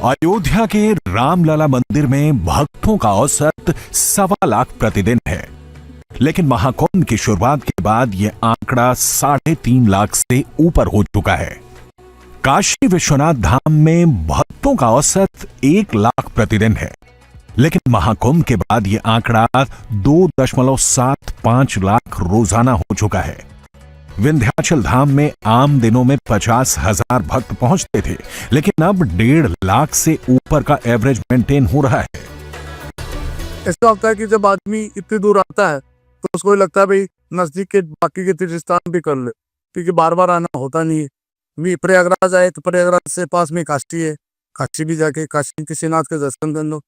अयोध्या के रामलला मंदिर में भक्तों का औसत 1.25 लाख प्रतिदिन है, लेकिन महाकुंभ की शुरुआत के बाद यह आंकड़ा 3.5 लाख से ऊपर हो चुका है। काशी विश्वनाथ धाम में भक्तों का औसत 1 लाख प्रतिदिन है, लेकिन महाकुंभ के बाद यह आंकड़ा 2.75 लाख रोजाना हो चुका है। विंध्याचल धाम में आम दिनों में 50,000 भक्त पहुंचते थे, लेकिन अब 1.5 लाख से ऊपर का एवरेज मेंटेन हो रहा है। ऐसा होता है कि जब आदमी इतनी दूर आता है तो उसको लगता है भाई नजदीक के बाकी के तीर्थ स्थान भी कर ले, क्योंकि बार बार आना होता नहीं है। भी प्रयागराज आए तो प्रयागराज से पास में काशी है, काशी भी जाके काशी विश्वनाथ के दर्शन कर लो।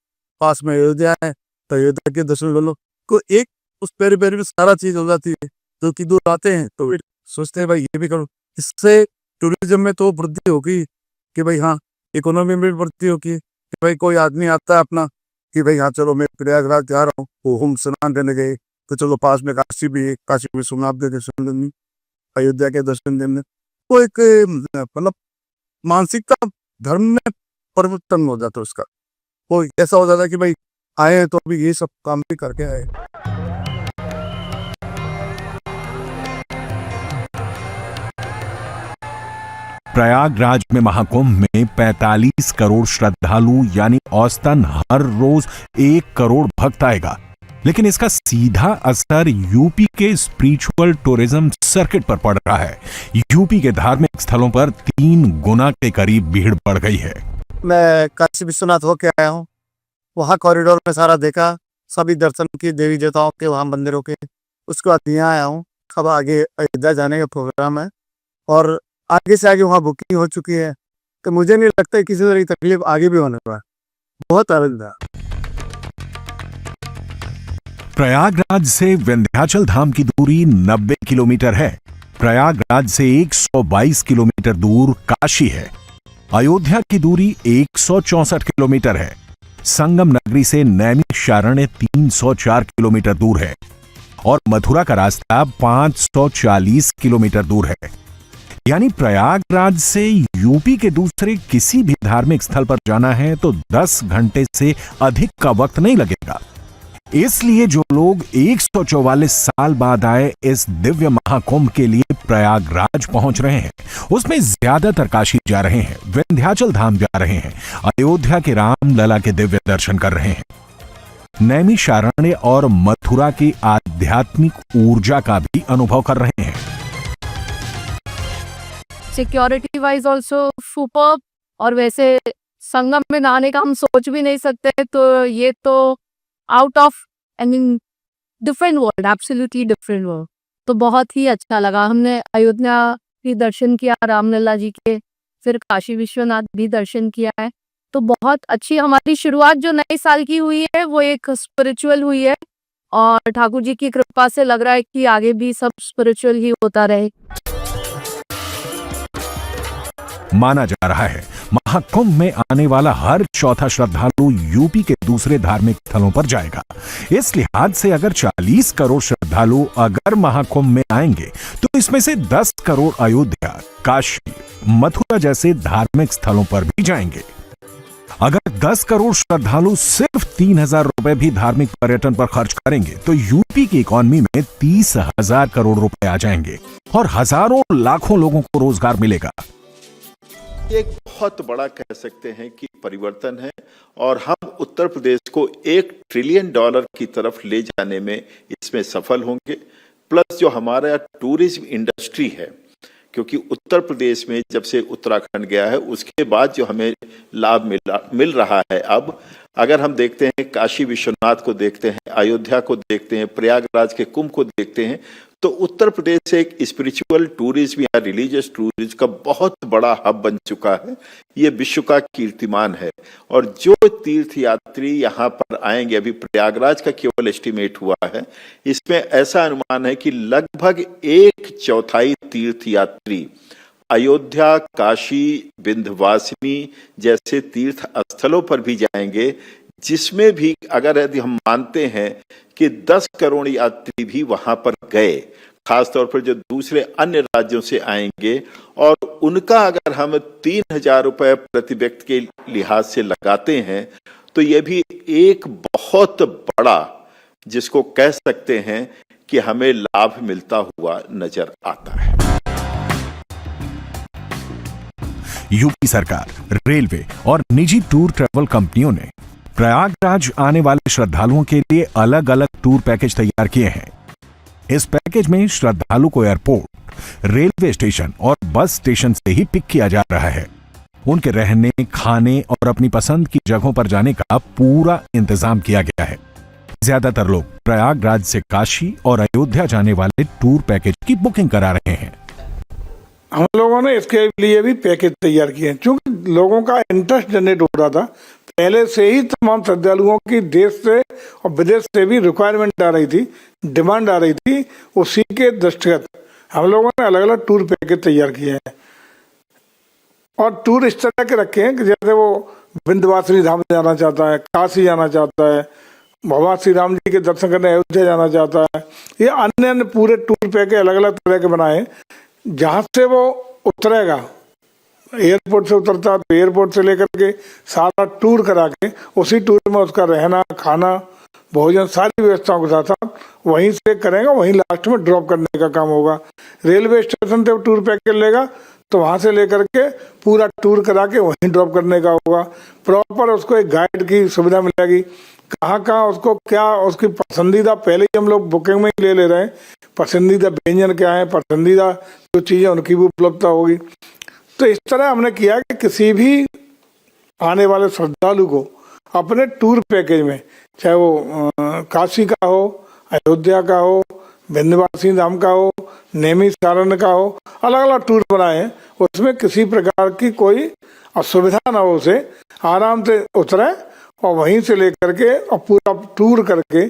पास में अयोध्या है तो अयोध्या के दर्शन कर लो। को एक उस पेरी पेरी में सारा चीज हो जाती है। जो कि दूर आते हैं तो सोचते हैं भाई ये भी करो। इससे टूरिज्म में तो वृद्धि होगी कि भाई हाँ, इकोनॉमी में वृद्धि होगी कि भाई कोई आदमी आता है अपना कि भाई हाँ चलो मैं प्रयागराज जा रहा हूँ, वो हम स्नान देने गए तो चलो पास में काशी भी है, काशी विश्वनाथ के दर्शन देने, अयोध्या के दर्शन देने। वो एक मतलब मानसिकता धर्म में परिवर्तन हो जाता है उसका। वो ऐसा हो जाता है कि भाई आए हैं तो अभी ये सब काम भी करके आए। प्रयागराज में महाकुंभ में 45 करोड़ श्रद्धालु यानी औसतन हर रोज 1 करोड़ भक्त आएगा, लेकिन इसका सीधा असर यूपी के स्पिरिचुअल टूरिज्म सर्किट पर पड़ रहा है। यूपी के धार्मिक स्थलों पर 3 गुना के करीब भीड़ बढ़ गई है। मैं काशी विश्वनाथ होके आया हूँ, वहाँ कॉरिडोर में सारा देखा, सभी दर्शन की देवी देवताओं के वहाँ मंदिरों के। उसके बाद यहाँ आया हूँ, अब आगे अयोध्या जाने का प्रोग्राम है और आगे से आगे वहाँ बुकिंग हो चुकी है, तो मुझे नहीं लगता किसी तरह की तकलीफ आगे भी होने वाला है। बहुत आनंद है। प्रयागराज से विंध्याचल धाम की दूरी 90 किलोमीटर है। प्रयागराज से 122 किलोमीटर दूर काशी है। अयोध्या की दूरी 164 किलोमीटर है। संगम नगरी से नैमिषारण्य 304 किलोमीटर दूर है और मथुरा का रास्ता 540 किलोमीटर दूर है। यानी प्रयागराज से यूपी के दूसरे किसी भी धार्मिक स्थल पर जाना है तो 10 घंटे से अधिक का वक्त नहीं लगेगा। इसलिए जो लोग 144 साल बाद आए इस दिव्य महाकुंभ के लिए प्रयागराज पहुंच रहे हैं, उसमें ज्यादातर काशी जा रहे हैं, विंध्याचल धाम जा रहे हैं, अयोध्या के रामलला के दिव्य दर्शन कर रहे हैं, नैमिषारण्य और मथुरा की आध्यात्मिक ऊर्जा का भी अनुभव कर रहे हैं। सिक्योरिटी वाइज ऑल्सो सुपर्ब, और वैसे संगम में नहाने का हम सोच भी नहीं सकते, तो ये तो out of I mean different world, absolutely different world. तो बहुत ही अच्छा लगा। हमने अयोध्या भी दर्शन किया रामलला जी के, फिर काशी विश्वनाथ भी दर्शन किया है। तो बहुत अच्छी हमारी शुरुआत जो नए साल की हुई है वो एक स्पिरिचुअल हुई है, और ठाकुर जी की कृपा से लग रहा है कि आगे भी सब स्पिरिचुअल ही होता रहे। माना जा रहा है महाकुंभ में आने वाला हर चौथा श्रद्धालु यूपी के दूसरे धार्मिक स्थलों पर जाएगा। इस लिहाज से अगर 40 करोड़ श्रद्धालु अगर महाकुंभ में आएंगे तो इसमें से 10 करोड़ अयोध्या, काशी, मथुरा जैसे धार्मिक स्थलों पर भी जाएंगे। अगर 10 करोड़ श्रद्धालु सिर्फ 3,000 रुपए भी धार्मिक पर्यटन पर खर्च करेंगे तो यूपी की इकोनॉमी में 30,000 करोड़ रुपए आ जाएंगे और हजारों लाखों लोगों को रोजगार मिलेगा। एक बहुत बड़ा कह सकते हैं कि परिवर्तन है, और हम उत्तर प्रदेश को $1 ट्रिलियन की तरफ ले जाने में इसमें सफल होंगे। प्लस जो हमारा टूरिज्म इंडस्ट्री है, क्योंकि उत्तर प्रदेश में जब से उत्तराखंड गया है उसके बाद जो हमें लाभ मिल रहा है, अब अगर हम देखते हैं काशी विश्वनाथ को देखते हैं, अयोध्या को देखते हैं, प्रयागराज के कुंभ को देखते हैं, तो उत्तर प्रदेश से एक स्पिरिचुअल टूरिज्म या रिलीजियस टूरिज्म का बहुत बड़ा हब बन चुका है। ये विश्व का कीर्तिमान है, और जो तीर्थ यात्री यहाँ पर आएंगे, अभी प्रयागराज का केवल एस्टिमेट हुआ है, इसमें ऐसा अनुमान है कि लगभग 1/4 तीर्थ यात्री अयोध्या, काशी, विंध्यवासिनी जैसे तीर्थ स्थलों पर भी जाएंगे, जिसमें भी अगर यदि हम मानते हैं कि 10 करोड़ यात्री भी वहां पर गए खासतौर पर जो दूसरे अन्य राज्यों से आएंगे और उनका अगर हम 3,000 रुपए प्रति व्यक्ति के लिहाज से लगाते हैं तो यह भी एक बहुत बड़ा, जिसको कह सकते हैं कि हमें लाभ मिलता हुआ नजर आता है। यूपी सरकार, रेलवे और निजी टूर ट्रैवल कंपनियों ने प्रयागराज आने वाले श्रद्धालुओं के लिए अलग अलग टूर पैकेज तैयार किए हैं। इस पैकेज में श्रद्धालु को एयरपोर्ट, रेलवे स्टेशन और बस स्टेशन से ही पिक किया जा रहा है। उनके रहने, खाने और अपनी पसंद की जगहों पर जाने का पूरा इंतजाम किया गया है। ज्यादातर लोग प्रयागराज से काशी और अयोध्या जाने वाले टूर पैकेज की बुकिंग करा रहे हैं। हम लोगों ने इसके लिए भी पैकेज तैयार किए हैं, क्योंकि लोगों का इंटरेस्ट जनरेट हो रहा था। पहले से ही तमाम श्रद्धालुओं की देश से और विदेश से भी रिक्वायरमेंट आ रही थी, डिमांड आ रही थी। उसी के दृष्टिगत हम लोगों ने अलग अलग टूर पैकेज तैयार किए हैं और टूर इस तरह के रखे हैं कि जैसे वो विंध्यवासिनी धाम जाना चाहता है, काशी जाना चाहता है, भगवान श्री राम जी के दर्शन करने अयोध्या जाना चाहता है, ये अन्य अन्य पूरे टूर पैकेज अलग अलग तरह के बनाए। जहाँ से वो उतरेगा, एयरपोर्ट से उतरता है तो एयरपोर्ट से लेकर के सारा टूर करा के उसी टूर में उसका रहना, खाना, भोजन, सारी व्यवस्थाओं के साथ साथ वहीं से करेंगे, वहीं लास्ट में ड्रॉप करने का काम होगा। रेलवे स्टेशन से टूर पैकेज लेगा तो वहाँ से लेकर के पूरा टूर करा के वहीं ड्रॉप करने का होगा। प्रॉपर उसको एक गाइड की सुविधा मिलेगी, कहाँ कहाँ उसको क्या उसकी पसंदीदा, पहले ही हम लोग बुकिंग में ही ले रहे हैं, पसंदीदा व्यंजन क्या है, पसंदीदा जो चीज़ें उनकी भी उपलब्धता होगी। तो इस तरह हमने किया कि किसी भी आने वाले श्रद्धालु को अपने टूर पैकेज में, चाहे वो काशी का हो, अयोध्या का हो, विंध्यवासिनी धाम का हो, नैमिषारण्य का हो, अलग अलग टूर बनाए हैं। उसमें किसी प्रकार की कोई असुविधा ना हो, उसे आराम से उतरे और वहीं से लेकर के और पूरा टूर करके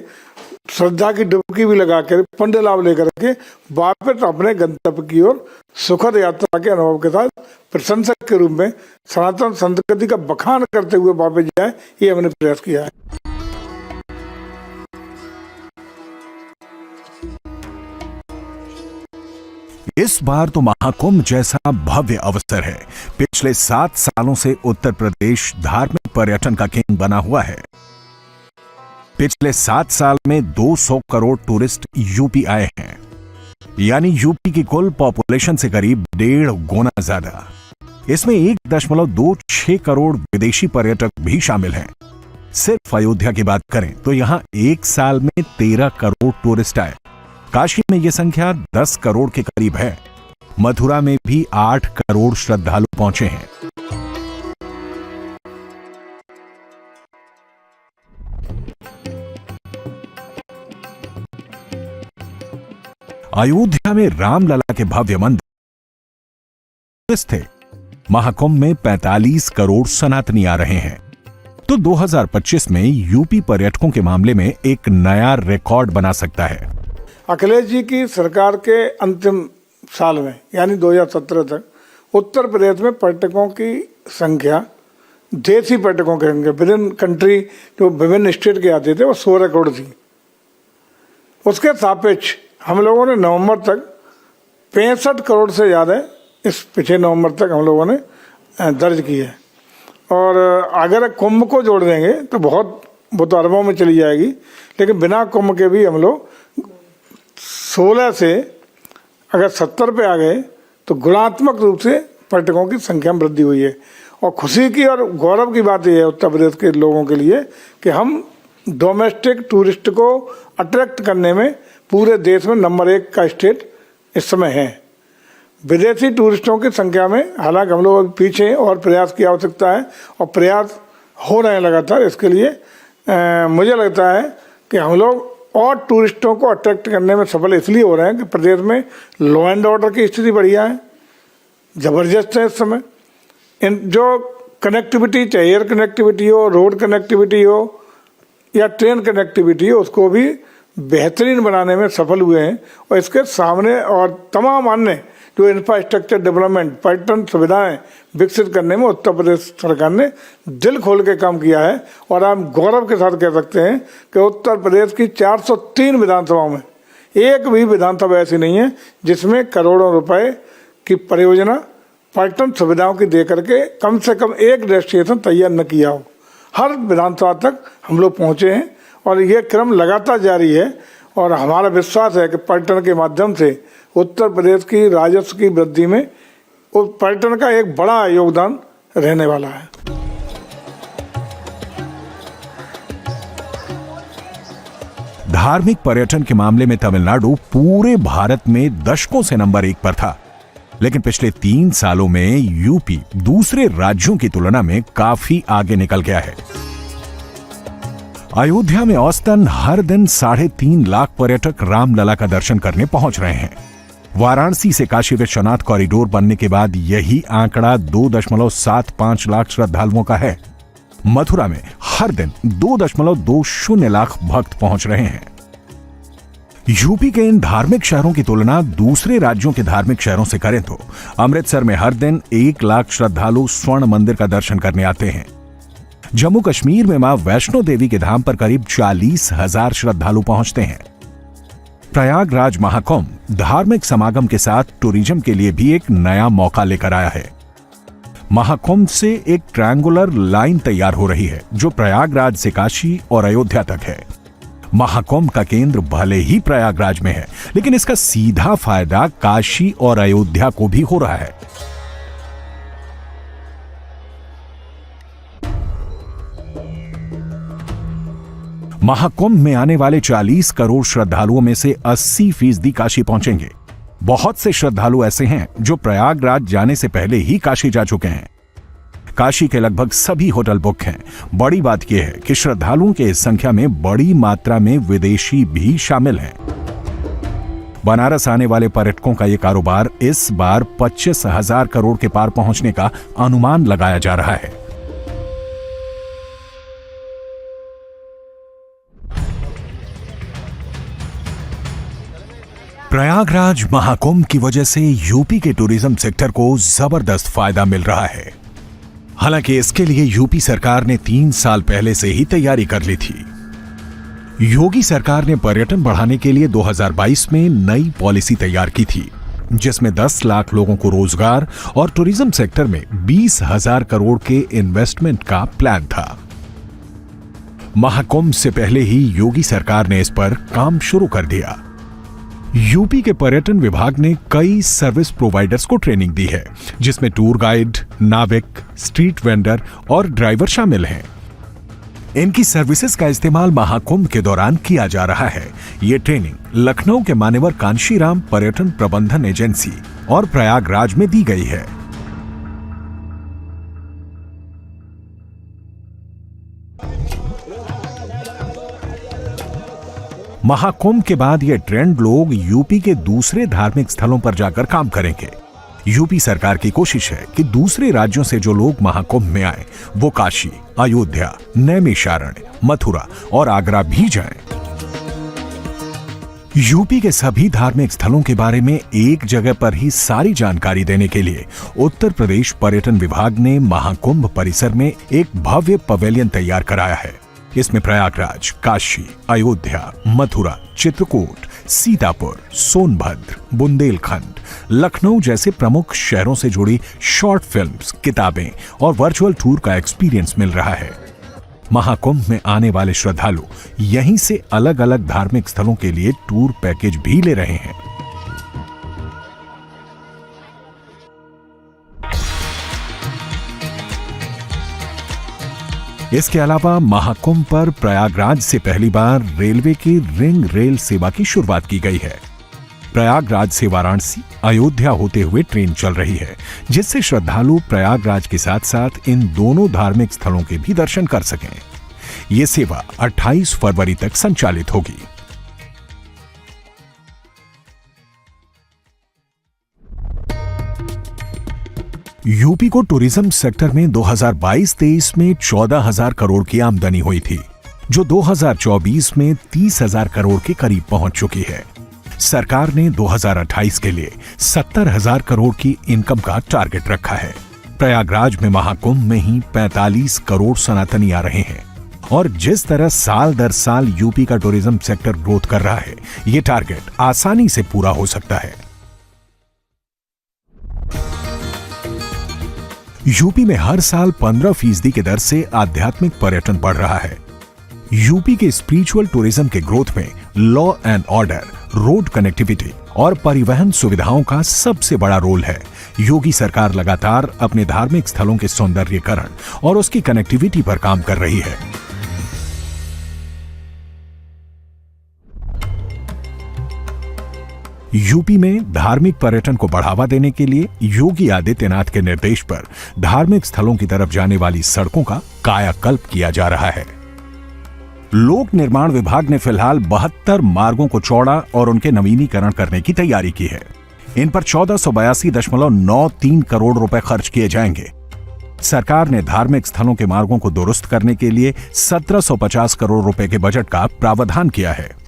श्रद्धा की डुबकी भी लगा कर पुण्य लाभ लेकर के वापस अपने गंतव्य की ओर सुखद यात्रा के अनुभव के साथ प्रशंसक के रूप में सनातन संस्कृति का बखान करते हुए वापस जाए, ये हमने प्रयास किया है। इस बार तो महाकुंभ जैसा भव्य अवसर है। पिछले 7 सालों से उत्तर प्रदेश धार्मिक पर्यटन का किंग बना हुआ है। पिछले 7 साल में 200 करोड़ टूरिस्ट यूपी आए हैं, यानी यूपी की कुल पॉपुलेशन से करीब 1.5 गुना ज्यादा। इसमें 1.26 करोड़ विदेशी पर्यटक भी शामिल हैं। सिर्फ अयोध्या की बात करें तो यहां एक साल में 13 करोड़ टूरिस्ट आए। काशी में यह संख्या 10 करोड़ के करीब है। मथुरा में भी 8 करोड़ श्रद्धालु पहुंचे हैं। अयोध्या में रामलला के भव्य मंदिर थे। महाकुंभ में 45 करोड़ सनातनी आ रहे हैं। तो 2025 में यूपी पर्यटकों के मामले में एक नया रिकॉर्ड बना सकता है। अखिलेश जी की सरकार के अंतिम साल में यानी 2017 तक उत्तर प्रदेश में पर्यटकों की संख्या, देशी पर्यटकों की संख्या विभिन्न कंट्री जो विभिन्न स्टेट के आते थे, वो 16 करोड़ थी। उसके सापेक्ष हम लोगों ने नवंबर तक 65 करोड़ से ज़्यादा इस पिछले नवंबर तक हम लोगों ने दर्ज की है। और अगर कुंभ को जोड़ देंगे तो वो तो अरबों में चली जाएगी, लेकिन बिना कुंभ के भी हम लोग 16 से अगर 70 पे आ गए तो गुणात्मक रूप से पर्यटकों की संख्या में वृद्धि हुई है। और खुशी की और गौरव की बात यह है उत्तर प्रदेश के लोगों के लिए कि हम डोमेस्टिक टूरिस्ट को अट्रैक्ट करने में पूरे देश में नंबर 1 का स्टेट इस समय है। विदेशी टूरिस्टों की संख्या में हालांकि हम लोग पीछे और प्रयास की आवश्यकता है और प्रयास हो रहे हैं लगातार। इसके लिए मुझे लगता है कि हम लोग और टूरिस्टों को अट्रैक्ट करने में सफल इसलिए हो रहे हैं कि प्रदेश में लॉ एंड ऑर्डर की स्थिति बढ़िया है, ज़बरदस्त है इस समय। इन जो कनेक्टिविटी, चाहे एयर कनेक्टिविटी हो, रोड कनेक्टिविटी हो या ट्रेन कनेक्टिविटी हो, उसको भी बेहतरीन बनाने में सफल हुए हैं। और इसके सामने और तमाम अन्य जो इंफ्रास्ट्रक्चर डेवलपमेंट, पर्यटन सुविधाएं विकसित करने में उत्तर प्रदेश सरकार ने दिल खोल के काम किया है। और हम गौरव के साथ कह सकते हैं कि उत्तर प्रदेश की 403 विधानसभाओं में एक भी विधानसभा ऐसी नहीं है जिसमें करोड़ों रुपए की परियोजना पर्यटन सुविधाओं की दे करके कम से कम एक डेस्टिनेशन तैयार न किया हो। हर विधानसभा तक हम लोग पहुँचे हैं और ये क्रम लगातार जारी है और हमारा विश्वास है कि पर्यटन के माध्यम से उत्तर प्रदेश की राजस्व की वृद्धि में पर्यटन का एक बड़ा योगदान रहने वाला है। धार्मिक पर्यटन के मामले में तमिलनाडु पूरे भारत में दशकों से नंबर 1 पर था, लेकिन पिछले 3 सालों में यूपी दूसरे राज्यों की तुलना में काफी आगे निकल गया है। अयोध्या में औसतन हर दिन 3.5 लाख पर्यटक रामलला का दर्शन करने पहुंच रहे हैं। वाराणसी से काशी विश्वनाथ कॉरिडोर बनने के बाद यही आंकड़ा 2.75 लाख श्रद्धालुओं का है। मथुरा में हर दिन 2.20 लाख भक्त पहुंच रहे हैं। यूपी के इन धार्मिक शहरों की तुलना दूसरे राज्यों के धार्मिक शहरों से करें तो अमृतसर में हर दिन 1 लाख श्रद्धालु स्वर्ण मंदिर का दर्शन करने आते हैं। जम्मू कश्मीर में मां वैष्णो देवी के धाम पर करीब 40,000 श्रद्धालु पहुंचते हैं। प्रयागराज महाकुंभ धार्मिक समागम के साथ टूरिज्म के लिए भी एक नया मौका लेकर आया है। महाकुंभ से एक ट्रायंगुलर लाइन तैयार हो रही है जो प्रयागराज से काशी और अयोध्या तक है। महाकुंभ का केंद्र भले ही प्रयागराज में है, लेकिन इसका सीधा फायदा काशी और अयोध्या को भी हो रहा है। महाकुंभ में आने वाले 40 करोड़ श्रद्धालुओं में से 80% काशी पहुंचेंगे। बहुत से श्रद्धालु ऐसे हैं जो प्रयागराज जाने से पहले ही काशी जा चुके हैं। काशी के लगभग सभी होटल बुक हैं। बड़ी बात यह है कि श्रद्धालुओं की इस संख्या में बड़ी मात्रा में विदेशी भी शामिल हैं। बनारस आने वाले पर्यटकों का यह कारोबार इस बार 25,000 करोड़ के पार पहुंचने का अनुमान लगाया जा रहा है। प्रयागराज महाकुंभ की वजह से यूपी के टूरिज्म सेक्टर को जबरदस्त फायदा मिल रहा है। हालांकि इसके लिए यूपी सरकार ने 3 साल पहले से ही तैयारी कर ली थी। योगी सरकार ने पर्यटन बढ़ाने के लिए 2022 में नई पॉलिसी तैयार की थी, जिसमें 10 लाख लोगों को रोजगार और टूरिज्म सेक्टर में 20,000 करोड़ के इन्वेस्टमेंट का प्लान था। महाकुंभ से पहले ही योगी सरकार ने इस पर काम शुरू कर दिया। यूपी के पर्यटन विभाग ने कई सर्विस प्रोवाइडर्स को ट्रेनिंग दी है, जिसमें टूर गाइड, नाविक, स्ट्रीट वेंडर और ड्राइवर शामिल हैं। इनकी सर्विसेज का इस्तेमाल महाकुंभ के दौरान किया जा रहा है। ये ट्रेनिंग लखनऊ के मान्यवर कांशीराम पर्यटन प्रबंधन एजेंसी और प्रयागराज में दी गई है। महाकुंभ के बाद ये ट्रेंड लोग यूपी के दूसरे धार्मिक स्थलों पर जाकर काम करेंगे। यूपी सरकार की कोशिश है कि दूसरे राज्यों से जो लोग महाकुंभ में आए वो काशी, अयोध्या, नैमिषारण्य, मथुरा और आगरा भी जाएं। यूपी के सभी धार्मिक स्थलों के बारे में एक जगह पर ही सारी जानकारी देने के लिए उत्तर प्रदेश पर्यटन विभाग ने महाकुंभ परिसर में एक भव्य पवेलियन तैयार कराया है। इसमें प्रयागराज, काशी, अयोध्या, मथुरा, चित्रकूट, सीतापुर, सोनभद्र, बुंदेलखंड, लखनऊ जैसे प्रमुख शहरों से जुड़ी शॉर्ट फिल्म्स, किताबें और वर्चुअल टूर का एक्सपीरियंस मिल रहा है। महाकुंभ में आने वाले श्रद्धालु यहीं से अलग अलग धार्मिक स्थलों के लिए टूर पैकेज भी ले रहे हैं। इसके अलावा महाकुंभ पर प्रयागराज से पहली बार रेलवे की रिंग रेल सेवा की शुरुआत की गई है। प्रयागराज से वाराणसी, अयोध्या होते हुए ट्रेन चल रही है, जिससे श्रद्धालु प्रयागराज के साथ साथ इन दोनों धार्मिक स्थलों के भी दर्शन कर सकें। यह सेवा 28 फरवरी तक संचालित होगी। यूपी को टूरिज्म सेक्टर में 2022-23 में 14,000 करोड़ की आमदनी हुई थी, जो 2024 में 30,000 करोड़ के करीब पहुंच चुकी है। सरकार ने 2028 के लिए 70,000 करोड़ की इनकम का टारगेट रखा है। प्रयागराज में महाकुंभ में ही 45 करोड़ सनातनी आ रहे हैं और जिस तरह साल दर साल यूपी का टूरिज्म सेक्टर ग्रोथ कर रहा है, ये टारगेट आसानी से पूरा हो सकता है। यूपी में हर साल 15% की दर से आध्यात्मिक पर्यटन बढ़ रहा है। यूपी के स्पिरिचुअल टूरिज्म के ग्रोथ में law and order, road connectivity और परिवहन सुविधाओं का सबसे बड़ा रोल है। योगी सरकार लगातार अपने धार्मिक स्थलों के सौंदर्यीकरण और उसकी कनेक्टिविटी पर काम कर रही है। यूपी में धार्मिक पर्यटन को बढ़ावा देने के लिए योगी आदित्यनाथ के निर्देश पर धार्मिक स्थलों की तरफ जाने वाली सड़कों का कायाकल्प किया जा रहा है। लोक निर्माण विभाग ने फिलहाल 72 मार्गों को चौड़ा और उनके नवीनीकरण करने की तैयारी की है। इन पर 1482.93 करोड़ रुपए खर्च किए जाएंगे। सरकार ने धार्मिक स्थलों के मार्गों को दुरुस्त करने के लिए 1750 करोड़ रुपए के बजट का प्रावधान किया है।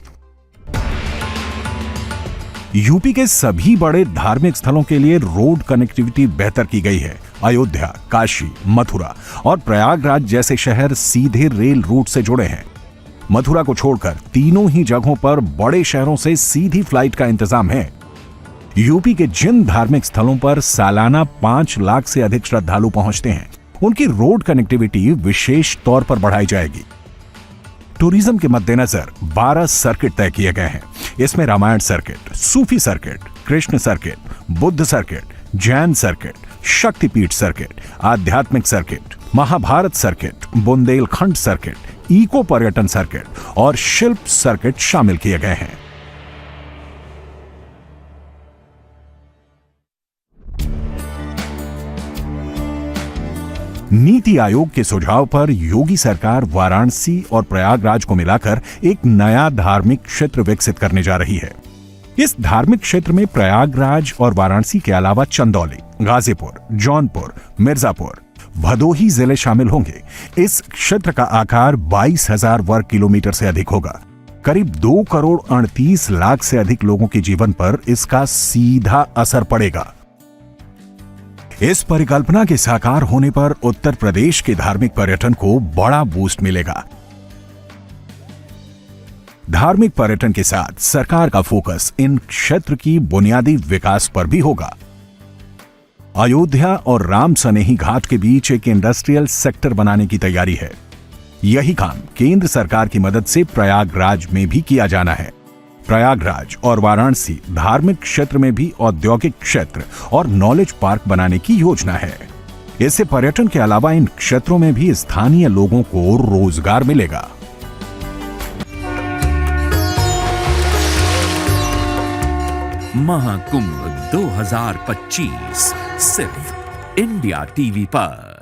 यूपी के सभी बड़े धार्मिक स्थलों के लिए रोड कनेक्टिविटी बेहतर की गई है। अयोध्या, काशी, मथुरा और प्रयागराज जैसे शहर सीधे रेल रूट से जुड़े हैं। मथुरा को छोड़कर तीनों ही जगहों पर बड़े शहरों से सीधी फ्लाइट का इंतजाम है। यूपी के जिन धार्मिक स्थलों पर सालाना 5 लाख से अधिक श्रद्धालु पहुंचते हैं, उनकी रोड कनेक्टिविटी विशेष तौर पर बढ़ाई जाएगी। टूरिज्म के मद्देनजर 12 सर्किट तय किए गए हैं। इसमें Ramayana circuit, Sufi circuit, Krishna circuit, Buddha circuit, Jain circuit, Shaktipeeth circuit, आध्यात्मिक circuit, Mahabharata circuit, Bundelkhand circuit, eco पर्यटन सर्किट और शिल्प सर्किट शामिल किए गए हैं। नीति आयोग के सुझाव पर योगी सरकार वाराणसी और प्रयागराज को मिलाकर एक नया धार्मिक क्षेत्र विकसित करने जा रही है। इस धार्मिक क्षेत्र में प्रयागराज और वाराणसी के अलावा चंदौली, गाजीपुर, जौनपुर, मिर्जापुर, भदोही जिले शामिल होंगे। इस क्षेत्र का आकार 22,000 वर्ग किलोमीटर से अधिक होगा। करीब 2 करोड़ 38 लाख से अधिक लोगों के जीवन पर इसका सीधा असर पड़ेगा। इस परिकल्पना के साकार होने पर उत्तर प्रदेश के धार्मिक पर्यटन को बड़ा बूस्ट मिलेगा। धार्मिक पर्यटन के साथ सरकार का फोकस इन क्षेत्र की बुनियादी विकास पर भी होगा। अयोध्या और राम सनेही घाट के बीच एक इंडस्ट्रियल सेक्टर बनाने की तैयारी है। यही काम केंद्र सरकार की मदद से प्रयागराज में भी किया जाना है। प्रयागराज और वाराणसी धार्मिक क्षेत्र में भी औद्योगिक क्षेत्र और नॉलेज पार्क बनाने की योजना है। इससे पर्यटन के अलावा इन क्षेत्रों में भी स्थानीय लोगों को रोजगार मिलेगा। महाकुंभ 2025 सिर्फ इंडिया टीवी पर।